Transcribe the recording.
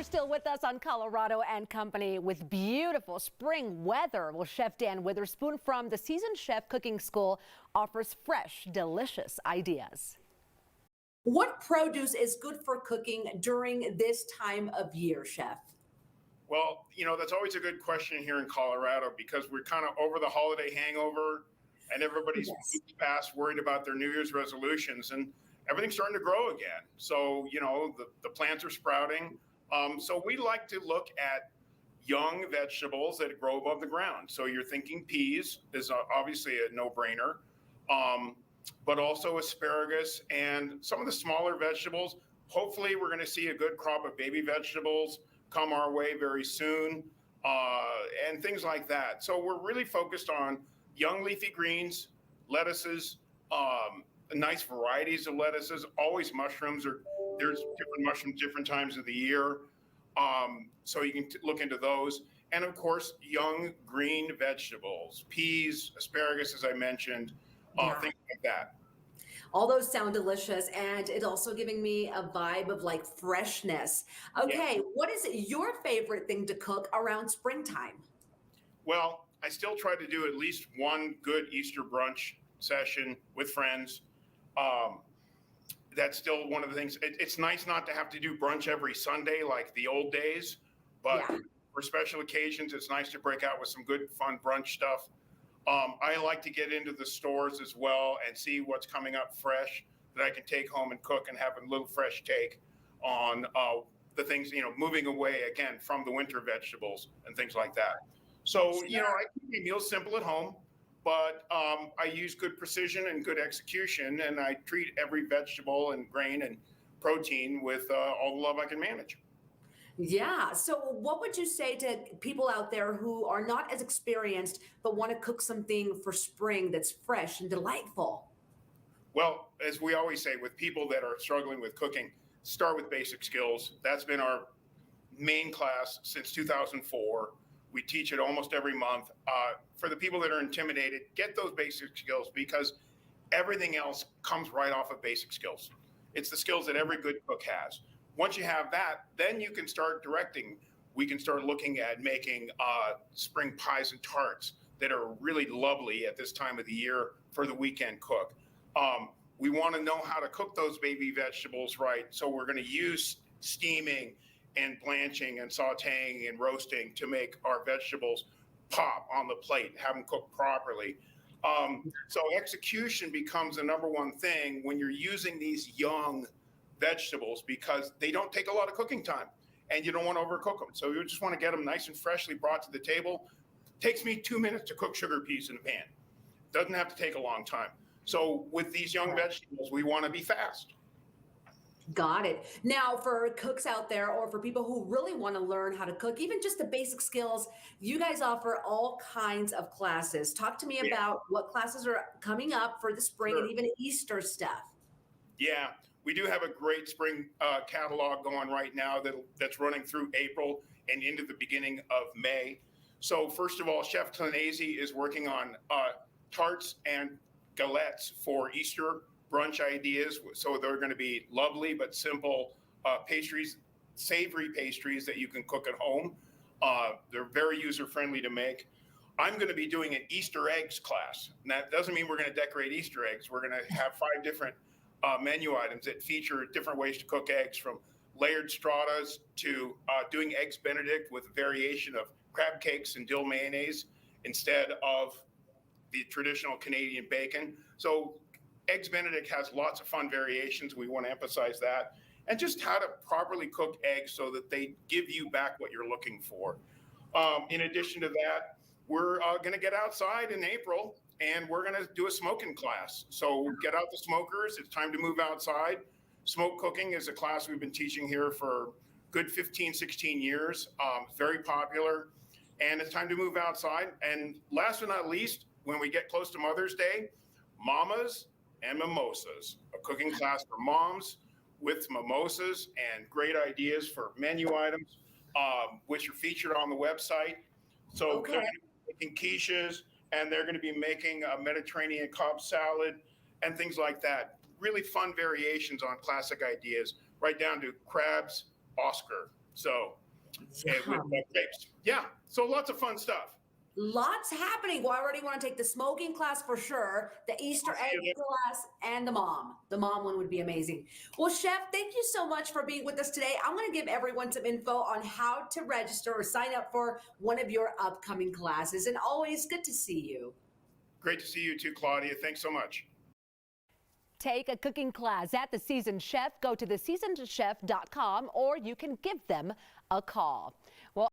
You're still with us on Colorado and Company with beautiful spring weather. Well, Chef Dan Witherspoon from the Seasoned Chef Cooking School offers fresh, delicious ideas. What produce is good for cooking during this time of year, Chef? Well, that's always a good question here in Colorado because we're kind of over the holiday hangover and everybody's past worried about their New Year's resolutions and everything's starting to grow again. So, the plants are sprouting. So we like to look at young vegetables that grow above the ground. So you're thinking peas is obviously a no-brainer, but also asparagus and some of the smaller vegetables. Hopefully we're going to see a good crop of baby vegetables come our way very soon, and things like that. So we're really focused on young leafy greens, lettuces, nice varieties of lettuces, always mushrooms. There's different mushrooms different times of the year. So you can look into those. And of course, young green vegetables, peas, asparagus, as I mentioned, things like that. All those sound delicious, and it's also giving me a vibe of like freshness. Okay, What is your favorite thing to cook around springtime? Well, I still try to do at least one good Easter brunch session with friends. That's still one of the things. It's nice not to have to do brunch every Sunday like the old days, but for special occasions, it's nice to break out with some good, fun brunch stuff. I like to get into the stores as well and see what's coming up fresh that I can take home and cook and have a little fresh take on the things, moving away again from the winter vegetables and things like that. So, I keep my meals simple at home, but I use good precision and good execution, and I treat every vegetable and grain and protein with all the love I can manage. Yeah. So, what would you say to people out there who are not as experienced but want to cook something for spring that's fresh and delightful? Well, as we always say, with people that are struggling with cooking, start with basic skills. That's been our main class since 2004. We teach it almost every month. For the people that are intimidated, get those basic skills because everything else comes right off of basic skills. It's the skills that every good cook has. Once you have that, then you can start directing. We can start looking at making spring pies and tarts that are really lovely at this time of the year for the weekend cook. We want to know how to cook those baby vegetables right. So we're going to use steaming and blanching and sauteing and roasting to make our vegetables pop on the plate, have them cooked properly. So execution becomes the number one thing when you're using these young vegetables because they don't take a lot of cooking time and you don't want to overcook them. So you just want to get them nice and freshly brought to the table. Takes me 2 minutes to cook sugar peas in a pan. Doesn't have to take a long time. So with these young vegetables, we want to be fast. Got it. Now, for cooks out there or for people who really want to learn how to cook, even just the basic skills, you guys offer all kinds of classes. Talk to me about what classes are coming up for the spring and even Easter stuff. Yeah, we do have a great spring catalog going right now that's running through April and into the beginning of May. So first of all, Chef Tlanese is working on tarts and galettes for Easter brunch ideas. So they're going to be lovely but simple pastries, savory pastries that you can cook at home. They're very user-friendly to make. I'm going to be doing an Easter eggs class. And that doesn't mean we're going to decorate Easter eggs. We're going to have 5 different menu items that feature different ways to cook eggs, from layered stratas to doing eggs Benedict with a variation of crab cakes and dill mayonnaise instead of the traditional Canadian bacon. So eggs Benedict has lots of fun variations. We want to emphasize that. And just how to properly cook eggs so that they give you back what you're looking for. In addition to that, we're going to get outside in April and we're going to do a smoking class. So get out the smokers. It's time to move outside. Smoke cooking is a class we've been teaching here for good 15, 16 years. Very popular. And it's time to move outside. And last but not least, when we get close to Mother's Day, Mamas and Mimosas, a cooking class for moms with mimosas and great ideas for menu items, which are featured on the website. So they're going to be making quiches, and they're going to be making a Mediterranean Cobb salad and things like that. Really fun variations on classic ideas, right down to crabs, Oscar, So, and with Yum. grapes. Yeah. So lots of fun stuff. Lots happening. Well, I already want to take the smoking class for sure, the Easter I'll see egg you there. class, and the mom. The mom one would be amazing. Well, Chef, thank you so much for being with us today. I'm going to give everyone some info on how to register or sign up for one of your upcoming classes. And always good to see you. Great to see you too, Claudia. Thanks so much. Take a cooking class at the Seasoned Chef. Go to theseasonedchef.com or you can give them a call. Well,